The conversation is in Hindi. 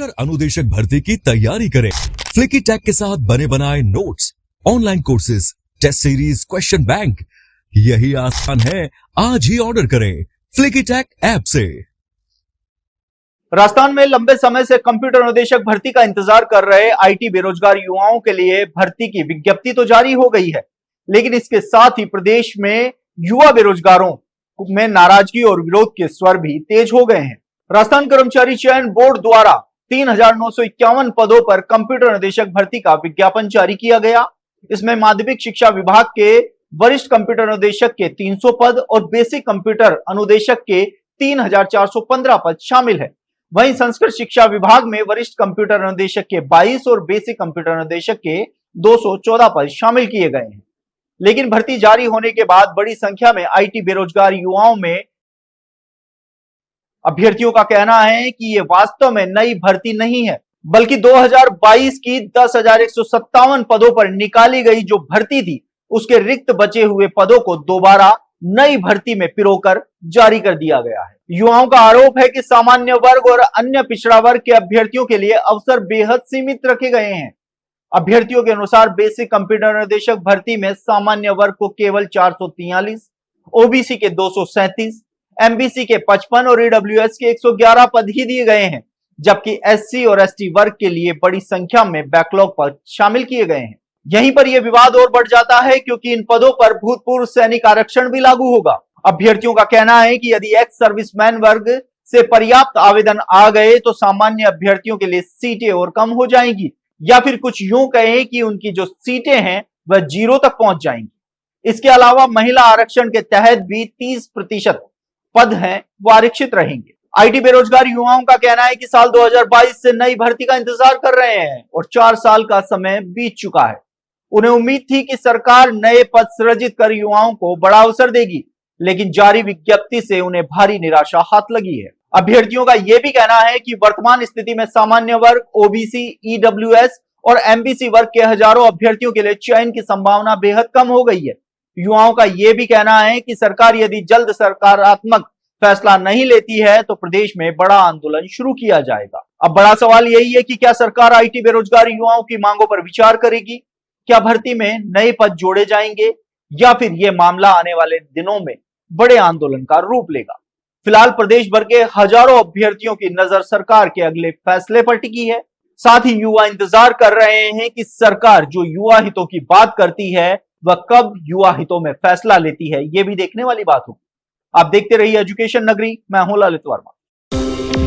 कंप्यूटर अनुदेशक भर्ती की तैयारी करें। फ्लिकी टैग के साथ बने बनाए notes, online courses, test series, question bank, यही आसान है। आज ही ऑर्डर करें फ्लिकी टैग ऐप से। राजस्थान में लंबे समय से कंप्यूटर अनुदेशक भर्ती का इंतजार कर रहे आईटी बेरोजगार युवाओं के लिए भर्ती की विज्ञप्ति तो जारी हो गई है, लेकिन इसके साथ ही प्रदेश में युवा बेरोजगारों में नाराजगी और विरोध के स्वर भी तेज हो गए हैं। राजस्थान कर्मचारी चयन बोर्ड द्वारा 3,951 पदों पर कंप्यूटर अनुदेशक भर्ती का विज्ञापन जारी किया गया। इसमें माध्यमिक शिक्षा विभाग के वरिष्ठ कंप्यूटर अनुदेशक के 300 पद और बेसिक कंप्यूटर अनुदेशक के 3,415 पद शामिल है। वहीं संस्कृत शिक्षा विभाग में वरिष्ठ कंप्यूटर अनुदेशक के 22 और बेसिक कंप्यूटर अनुदेशक के 214 पद शामिल किए गए हैं। लेकिन भर्ती जारी होने के बाद बड़ी संख्या में आईटी बेरोजगार युवाओं में अभ्यर्थियों का कहना है कि ये वास्तव में नई भर्ती नहीं है, बल्कि 2022 की 10,157 पदों पर निकाली गई जो भर्ती थी, उसके रिक्त बचे हुए पदों को दोबारा नई भर्ती में पिरोकर जारी कर दिया गया है। युवाओं का आरोप है कि सामान्य वर्ग और अन्य पिछड़ा वर्ग के अभ्यर्थियों के लिए अवसर बेहद सीमित रखे गए हैं। अभ्यर्थियों के अनुसार बेसिक कंप्यूटर अनुदेशक भर्ती में सामान्य वर्ग को केवल 443, ओबीसी के 237, एमबीसी के 55 और ईडब्ल्यूएस के 111 पद ही दिए गए हैं, जबकि एससी और एसटी वर्ग के लिए बड़ी संख्या में बैकलॉग पद शामिल किए गए हैं। यहीं पर यह विवाद और बढ़ जाता है क्योंकि इन पदों पर भूतपूर्व सैनिक आरक्षण भी लागू होगा। अभ्यर्थियों का कहना है कि यदि एक्स सर्विसमैन वर्ग से पर्याप्त आवेदन आ गए तो सामान्य अभ्यर्थियों के लिए सीटें और कम हो जाएंगी, या फिर कुछ यूं कहें कि उनकी जो सीटें हैं वह 0 तक पहुंच जाएंगी। इसके अलावा महिला आरक्षण के तहत भी 30% पद हैं वो आरक्षित रहेंगे। आईटी बेरोजगार युवाओं का कहना है कि साल 2022 से नई भर्ती का इंतजार कर रहे हैं और 4 साल का समय बीत चुका है। उन्हें उम्मीद थी कि सरकार नए पद सृजित कर युवाओं को बड़ा अवसर देगी, लेकिन जारी विज्ञप्ति से उन्हें भारी निराशा हाथ लगी है। अभ्यर्थियों का यह भी कहना है कि वर्तमान स्थिति में सामान्य वर्ग, ओबीसी, ईडब्ल्यूएस और एमबीसी वर्ग के हजारों अभ्यर्थियों के लिए चयन की संभावना बेहद कम हो गई है। युवाओं का यह भी कहना है कि सरकार यदि जल्द सकारात्मक फैसला नहीं लेती है तो प्रदेश में बड़ा आंदोलन शुरू किया जाएगा। अब बड़ा सवाल यही है कि क्या सरकार आईटी बेरोजगार युवाओं की मांगों पर विचार करेगी? क्या भर्ती में नए पद जोड़े जाएंगे या फिर यह मामला आने वाले दिनों में बड़े आंदोलन का रूप लेगा? फिलहाल प्रदेश भर के हजारों अभ्यर्थियों की नजर सरकार के अगले फैसले पर टिकी है। साथ ही युवा इंतजार कर रहे हैं कि सरकार जो युवा हितों की बात करती है वह कब युवा हितों में फैसला लेती है, यह भी देखने वाली बात होगी। आप देखते रहिए एजुकेशन नगरी, मैं हूं ललित वर्मा।